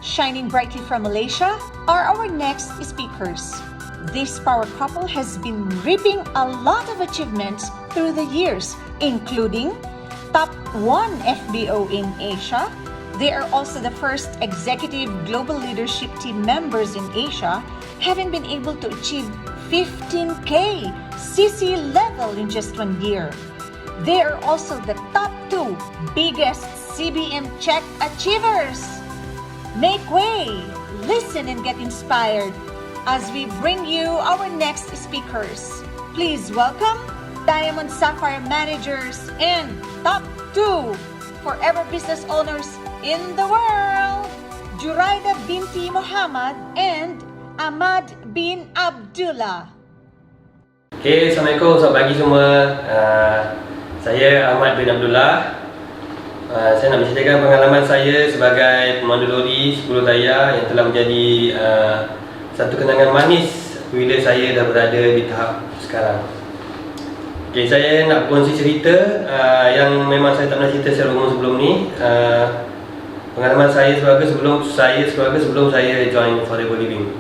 shining brightly from Malaysia, are our next speakers. This power couple has been reaping a lot of achievements through the years, including top 1 FBO in Asia. They are also the first executive global leadership team members in Asia, having been able to achieve 15K CC level in just 1 year. They are also the top 2 biggest CBM check achievers. Make way, listen and get inspired as we bring you our next speakers. Please welcome Diamond Sapphire Managers and top 2 forever business owners in the world, Juraida binti Muhammad and Ahmad bin Abdullah. Okay, Assalamualaikum, selamat pagi semua. Saya Ahmad bin Abdullah. Saya nak menceritakan pengalaman saya sebagai pemandu lori 10 tayar yang telah menjadi satu kenangan manis bila saya dah berada di tahap sekarang. Okay, saya nak berkongsi cerita yang memang saya tak pernah cerita secara umum sebelum ni. Pengalaman saya sebelum saya join Forever Living.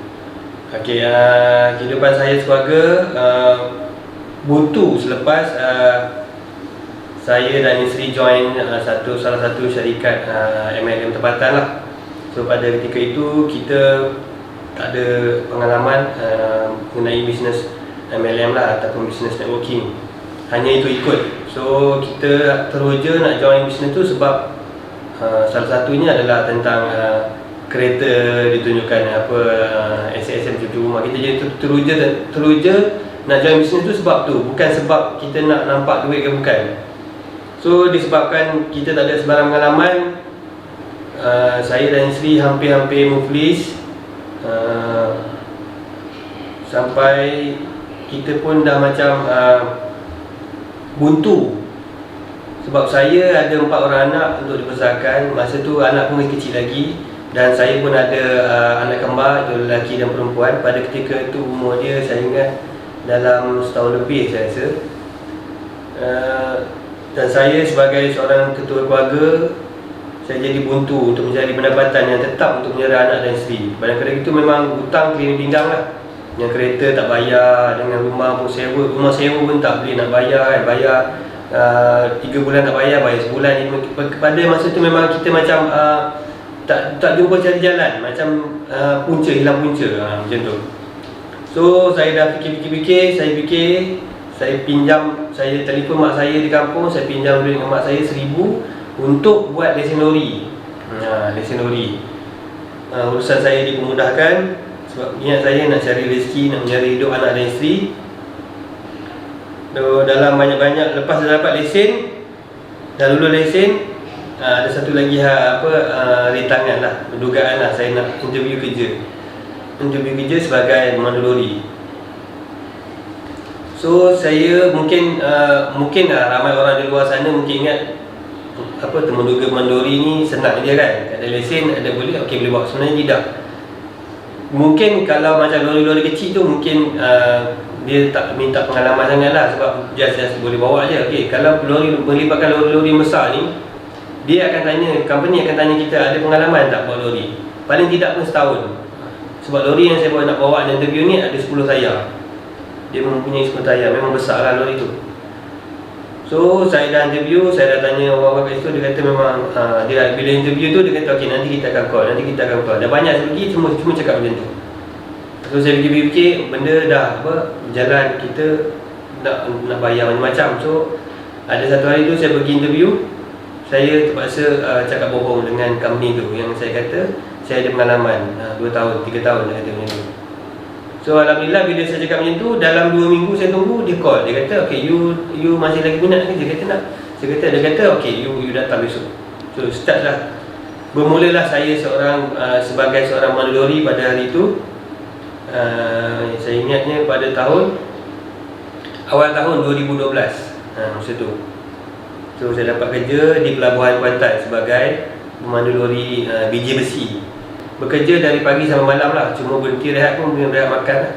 Okay, kehidupan saya sekeluarga buntu selepas saya dan isteri join salah satu syarikat MLM tempatan lah. So pada ketika itu kita tak ada pengalaman mengenai bisnes MLM lah ataupun bisnes networking. Hanya itu ikut. So kita teruja nak join bisnes tu sebab salah satunya adalah tentang kereta ditunjukkan SSM cucu rumah. Kita jadi teruja nak join bisnes tu sebab tu, bukan sebab kita nak nampak duit ke bukan. So disebabkan kita tak ada sebarang pengalaman, saya dan isteri hampir-hampir muflis, sampai kita pun dah macam buntu. Sebab saya ada 4 orang anak untuk dibesarkan. Masa tu anak pun masih kecil lagi. Dan saya pun ada anak kembar, lelaki dan perempuan. Pada ketika itu umur dia saya ingat dalam setahun lebih saya rasa. Dan saya sebagai seorang ketua keluarga, saya jadi buntu untuk mencari pendapatan yang tetap untuk menyara anak dan isteri. Pada ketika itu memang hutang keliling pinggang lah. Yang kereta tak bayar, dengan rumah pun sewa, rumah sewa pun tak boleh nak bayar kan. Bayar 3 bulan tak bayar, bayar sebulan. Pada masa tu memang kita macam tak jumpa cari jalan, macam hilang punca, macam tu. So saya dah fikir, saya telefon mak saya di kampung, saya pinjam duit dengan mak saya 1,000 untuk buat lesen lori. Lesen lori. Urusan saya dipermudahkan sebab niat saya nak cari rezeki, nak mencari hidup anak dan isteri. Dalam banyak-banyak, lepas dah dapat lesen, dah lulus lesen, ada satu lagi rintangan lah, dugaan lah, saya nak interview kerja sebagai pemandu lori. So saya mungkin ramai orang di luar sana mungkin ingat temanduga pemandu lori ni senang je kan, ada lesen, ada boleh buat. Sebenarnya tidak. Mungkin kalau macam lori-lori kecil tu mungkin dia tak minta pengalaman sangat lah, sebab just boleh bawa je. Kalau lori melibatkan lori besar ni, dia akan tanya, company akan tanya kita ada pengalaman tak bawa lori. Paling tidak pun setahun. Sebab lori yang saya nak bawa dalam interview ni ada 10 tayar. Dia mempunyai 10 tayar, memang besar lah lori tu. So saya dah interview, saya dah tanya orang-orang kat situ. Dia kata memang dia bila interview tu dia kata nanti kita akan call. Dah banyak lagi, cuma cakap macam tu. So saya fikir benda dah jalan, kita nak bayar macam-macam. So ada satu hari tu saya pergi interview, saya terpaksa cakap bohong dengan company tu yang saya kata saya ada pengalaman 2 tahun, 3 tahun dia kata macam tu. So alhamdulillah bila saya cakap macam tu, dalam 2 minggu saya tunggu, dia call. Dia kata you masih lagi minat ke? Dia kata nak. Dia kata you datang besok. So start lah. Bermulalah saya sebagai seorang pemandu lori pada hari itu. Saya ingatnya pada awal tahun 2012, masa tu. So saya dapat kerja di Pelabuhan Kuantan sebagai pemandu lori biji besi. Bekerja dari pagi sampai malam lah, cuma berhenti rehat pun rehat makan lah.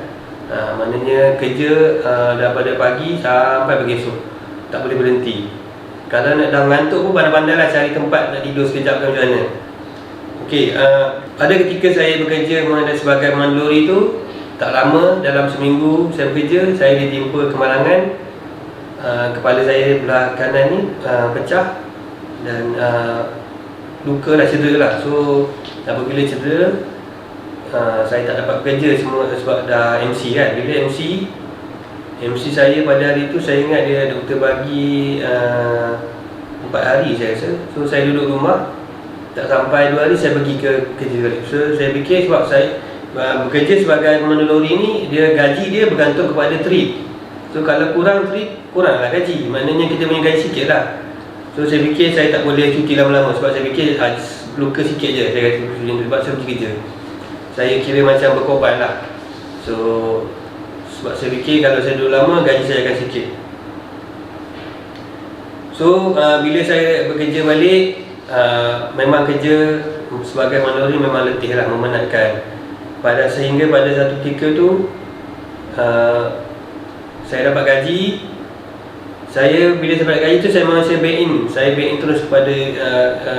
Maknanya kerja daripada pagi sampai pagi esok, tak boleh berhenti. Kalau nak dah ngantuk pun pandai-pandai lah cari tempat nak tidur sekejap kan macam mana. Okey, ada ketika saya bekerja sebagai mandori tu, tak lama, dalam seminggu saya bekerja, saya ditimpa kemalangan. Kepala saya belah kanan ni pecah dan luka dah, cedera lah. So apabila cedera, saya tak dapat bekerja semua sebab dah MC kan. Bila MC saya pada hari tu, saya ingat dia doktor bagi 4 hari saya rasa. So saya duduk rumah, tak sampai 2 hari saya pergi ke kerja balik. So saya fikir sebab saya bekerja sebagai mandori ni, dia gaji dia bergantung kepada trip. So kalau kurang trip, kuranglah gaji. Maknanya kita punya gaji sikit lah. So saya fikir saya tak boleh cuti lama-lama sebab saya fikir luka sikit je saya kata sebab saya pergi kerja. Saya kira macam berkorban lah. So sebab saya fikir kalau saya duduk lama, gaji saya akan sikit. So bila saya bekerja balik, memang kerja sebagai mandori memang letih lah, memenatkan. Sehingga pada satu ketika tu saya dapat gaji. Bila saya dapat gaji tu, saya back in terus kepada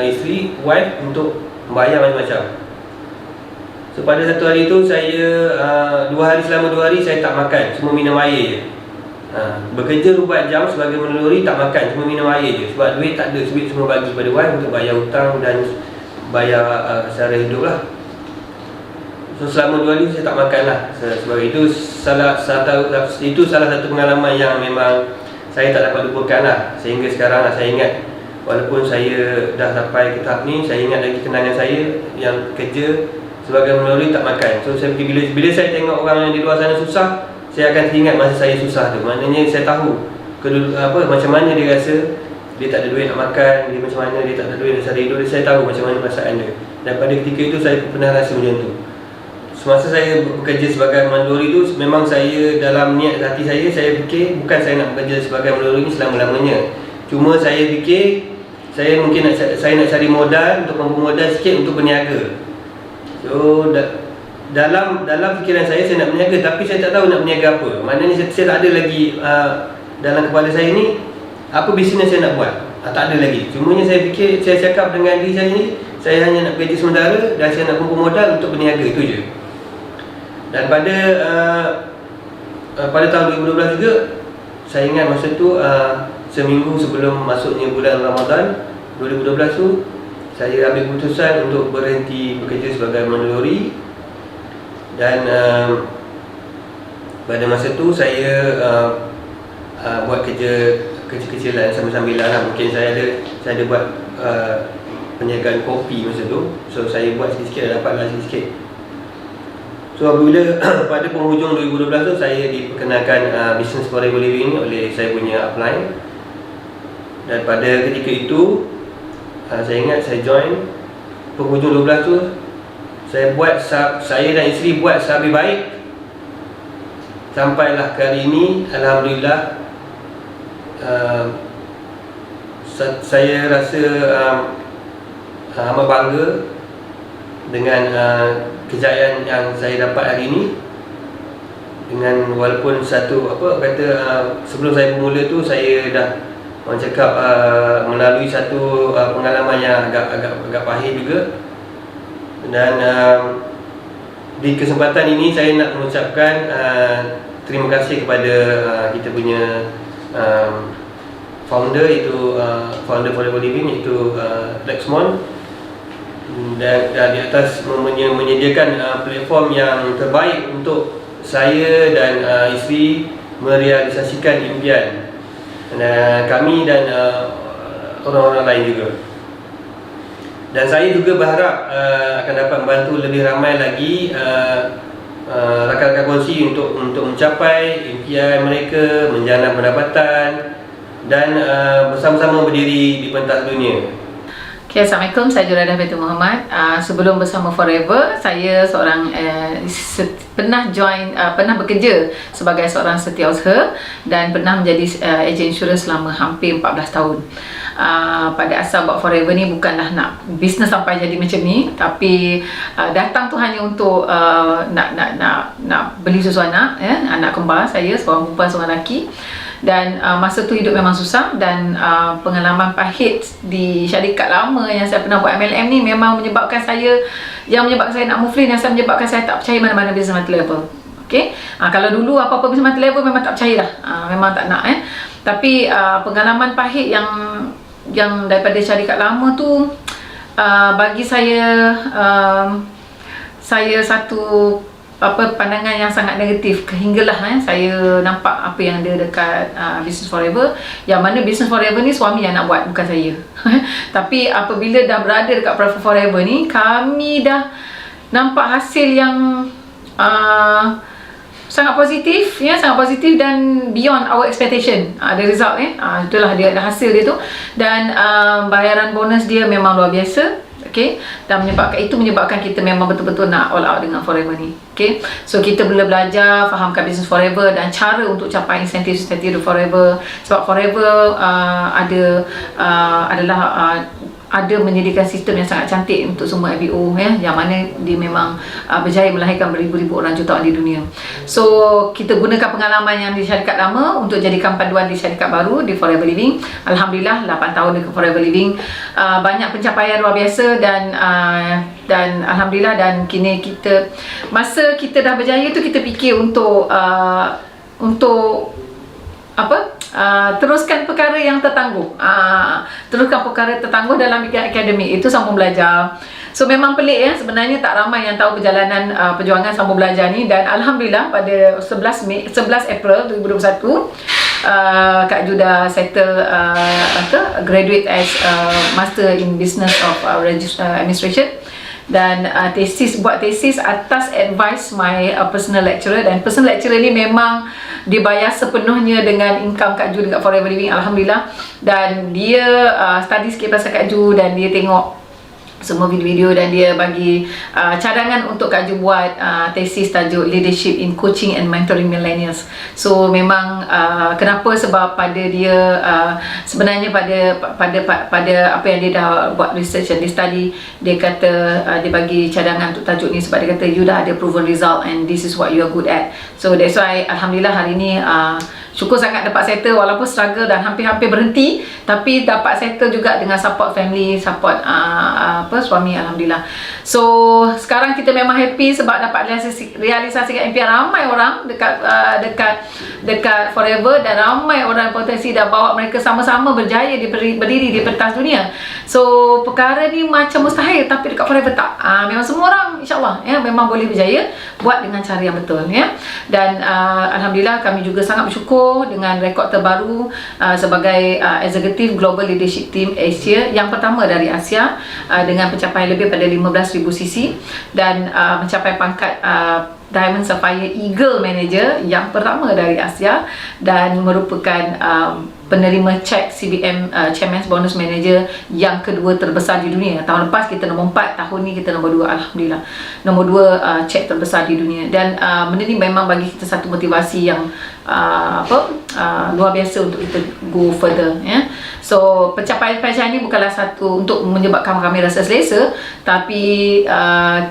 isteri, wife, untuk membayar macam-macam. So pada satu hari tu saya selama 2 hari saya tak makan, cuma minum air je. Bekerja 24 jam sebagai mandori, tak makan, cuma minum air je. Sebab duit tak ada, duit semua bagi pada wife untuk bayar hutang dan bayar sara hidup lah. So selama 2 hari saya tak makan lah. Sebab itu salah satu pengalaman yang memang saya tak dapat lupakan lah. Sehingga sekarang lah saya ingat, walaupun saya dah sampai ke tahap ni, saya ingat lagi kenangan saya yang kerja sebagai mandori tak makan. So bila saya tengok orang yang di luar sana susah, saya akan teringat masa saya susah tu. Maknanya saya tahu macam mana dia rasa. Dia tak ada duit nak makan, dia macam mana dia tak ada duit nak cari hidup. Saya tahu macam mana perasaan dia. Dan pada ketika itu saya pernah rasa macam tu. Semasa saya bekerja sebagai mandori tu, memang saya dalam niat hati saya fikir bukan saya nak bekerja sebagai mandori ni selama-lamanya. Cuma saya fikir saya mungkin saya nak cari modal, untuk kumpul modal sikit untuk berniaga. So dalam fikiran saya nak berniaga, tapi saya tak tahu nak berniaga apa. Maknanya saya tak ada lagi dalam kepala saya ni apa bisnes saya nak buat. Tak ada lagi. Cumanya saya fikir, saya cakap dengan diri saya ni, saya hanya nak bekerja sementara dan saya nak kumpul modal untuk berniaga, itu je. Dan pada tahun 2012 juga, saya ingat masa tu seminggu sebelum masuknya bulan Ramadan 2012 tu, saya ambil keputusan untuk berhenti bekerja sebagai mandori. Dan pada masa tu saya buat kerja kecil-kecilan sambil-sambilan lah. Mungkin saya ada buat perniagaan kopi masa tu. So saya buat sikit-sikit, dapatlah sikit-sikit. So apabila pada penghujung 2012 tu, saya diperkenalkan Business Forever Living oleh saya punya upline. Dan pada ketika itu, saya ingat saya join penghujung 12 tu, saya dan isteri buat sehabis baik. Sampailah ke hari ini, alhamdulillah, saya rasa amat bangga dengan kejayaan yang saya dapat hari ini. Dengan walaupun sebelum saya bermula tu, saya dah orang cakap melalui satu pengalaman yang agak pahit juga. Dan di kesempatan ini saya nak mengucapkan terima kasih kepada kita punya founder, iaitu founder Forever Living, iaitu Lexmon. Dan di atas menyediakan platform yang terbaik untuk saya dan isteri merealisasikan impian kami dan orang-orang lain juga. Dan saya juga berharap akan dapat membantu lebih ramai lagi rakan-rakan kongsi untuk mencapai impian mereka, menjana pendapatan dan bersama-sama berdiri di pentas dunia. Okay, Assalamualaikum, saya Juradah Binti Muhammad. Sebelum bersama Forever, saya seorang pernah bekerja sebagai seorang setiausaha dan pernah menjadi ejen insurans selama hampir 14 tahun. Pada asal buat Forever ni bukanlah nak bisnes sampai jadi macam ni, tapi datang tu hanya untuk nak beli susu anak, anak kembar saya, seorang perempuan seorang lelaki. Dan masa tu hidup memang susah, dan pengalaman pahit di syarikat lama yang saya pernah buat MLM ni memang menyebabkan saya nak move on, yang menyebabkan saya tak percaya mana-mana business multi-level. Okay? Kalau dulu apa-apa business multi-level memang tak percaya dah, memang tak nak. Tapi pengalaman pahit yang daripada syarikat lama tu bagi saya satu pandangan yang sangat negatif, hinggalah saya nampak apa yang ada dekat Business Forever, yang mana Business Forever ni suami yang nak buat, bukan saya. Tapi apabila dah berada dekat Forever ni, kami dah nampak hasil yang sangat positif, sangat positif dan beyond our expectation. The result itulah dia, hasil dia tu, dan bayaran bonus dia memang luar biasa. Okay, dan menyebabkan kita memang betul-betul nak all out dengan Forever ni. Okay, so kita boleh belajar fahamkan Business Forever dan cara untuk capai insentif di Forever. Sebab Forever ada menyediakan sistem yang sangat cantik untuk semua FBO, yang mana dia memang berjaya melahirkan beribu-ribu orang jutaan di dunia. So kita gunakan pengalaman yang di syarikat lama untuk jadikan panduan di syarikat baru, di Forever Living. Alhamdulillah 8 tahun di Forever Living, banyak pencapaian luar biasa, dan alhamdulillah, dan kini masa kita dah berjaya tu, kita fikir untuk teruskan perkara yang tertangguh, dalam bidang akademik itu, sambung belajar. So memang pelik sebenarnya tak ramai yang tahu perjalanan perjuangan sambung belajar ni, dan alhamdulillah pada 11 April 2021 Kak Ju dah settle graduate as Master in Business of Administration, dan buat tesis atas advice my personal lecturer, dan personal lecturer ni memang dibayar sepenuhnya dengan income Kak Ju dekat Forever Living, alhamdulillah. Dan dia study sikit pasal Kak Ju, dan dia tengok semua video-video, dan dia bagi cadangan untuk Kak Ju buat tesis tajuk Leadership in Coaching and Mentoring Millennials. So memang kenapa? Sebab pada dia sebenarnya pada apa yang dia dah buat research dan dia study, dia kata dia bagi cadangan untuk tajuk ni sebab dia kata you dah ada proven result and this is what you are good at. So that's why alhamdulillah hari ni syukur sangat dapat settle, walaupun struggle dan hampir-hampir berhenti, tapi dapat settle juga dengan support family, support suami, alhamdulillah. So sekarang kita memang happy sebab dapat realisasikan impian ramai orang dekat Forever, dan ramai orang potensi dah bawa mereka sama-sama berjaya berdiri di pentas dunia. So perkara ni macam mustahil, tapi dekat Forever tak. Memang semua orang insyaAllah memang boleh berjaya buat dengan cara yang betul, dan alhamdulillah kami juga sangat bersyukur dengan rekod terbaru sebagai Executive Global Leadership Team Asia, yang pertama dari Asia, dengan pencapaian lebih pada 15,000 cc, dan mencapai pangkat Diamond Sapphire Eagle Manager yang pertama dari Asia, dan merupakan penerima cek CBM Chairman's Bonus Manager yang kedua terbesar di dunia. Tahun lepas kita nombor 4, tahun ni kita nombor 2, alhamdulillah. Nombor 2 cek terbesar di dunia, dan benda ni memang bagi kita satu motivasi yang luar biasa untuk kita go further, So pencapaian-pencapaian ni bukanlah satu untuk menyebabkan kami rasa selesa, tapi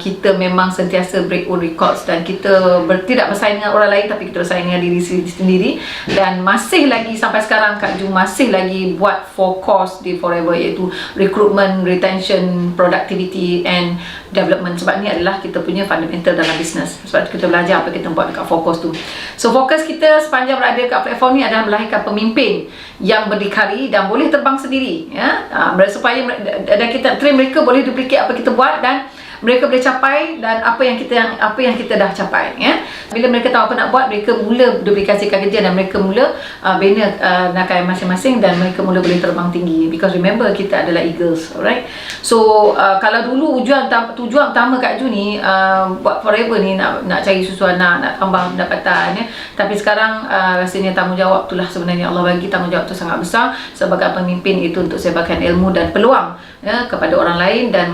kita memang sentiasa break old records, dan kita tidak bersaing dengan orang lain, tapi kita bersaing dengan diri sendiri. Dan masih lagi sampai sekarang Kak Ju masih lagi buat 4 course di Forever, iaitu recruitment, retention, productivity and development. Sebab ni adalah kita punya fundamental dalam business. Sebab kita belajar apa kita buat dekat 4 course tu. So fokus kita sepanjang berada dekat platform ni adalah melahirkan pemimpin yang berdikari dan boleh terbang sendiri, supaya dan kita train mereka boleh duplicate apa kita buat, dan mereka boleh capai dan apa yang kita dah capai, Bila mereka tahu apa nak buat, mereka mula duplikasikan kerja, dan mereka mula bina nakal masing-masing, dan mereka mula boleh terbang tinggi, because remember kita adalah eagles, alright. So kalau dulu tujuan utama Kak Ju ni buat Forever ni nak cari susu anak, nak tambah pendapatan, tapi sekarang rasanya tanggungjawab itulah sebenarnya Allah bagi tanggungjawab tu sangat besar sebagai pemimpin, itu untuk sebarkan ilmu dan peluang kepada orang lain, dan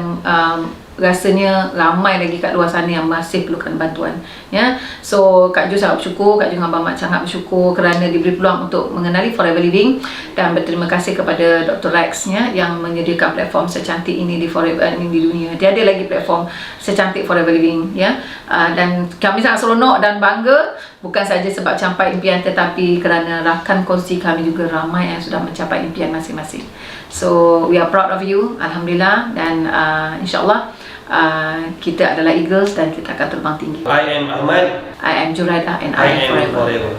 rasanya ramai lagi kat luar sana yang masih perlukan bantuan, ya. So Kak Jo sangat bersyukur, Kak Jo dengan Abang Mat sangat bersyukur kerana diberi peluang untuk mengenali Forever Living, dan berterima kasih kepada Dr. Rex, ya, yang menyediakan platform secantik ini di Forever Living di dunia. Tiada lagi platform secantik Forever Living, ya. Dan kami sangat seronok dan bangga, bukan saja sebab capai impian, tetapi kerana rakan kongsi kami juga ramai yang sudah mencapai impian masing-masing. So we are proud of you, alhamdulillah, dan insyaAllah kita adalah Eagles dan kita akan terbang tinggi. I am Ahmad. I am Juraidah and I I am am forever. forever.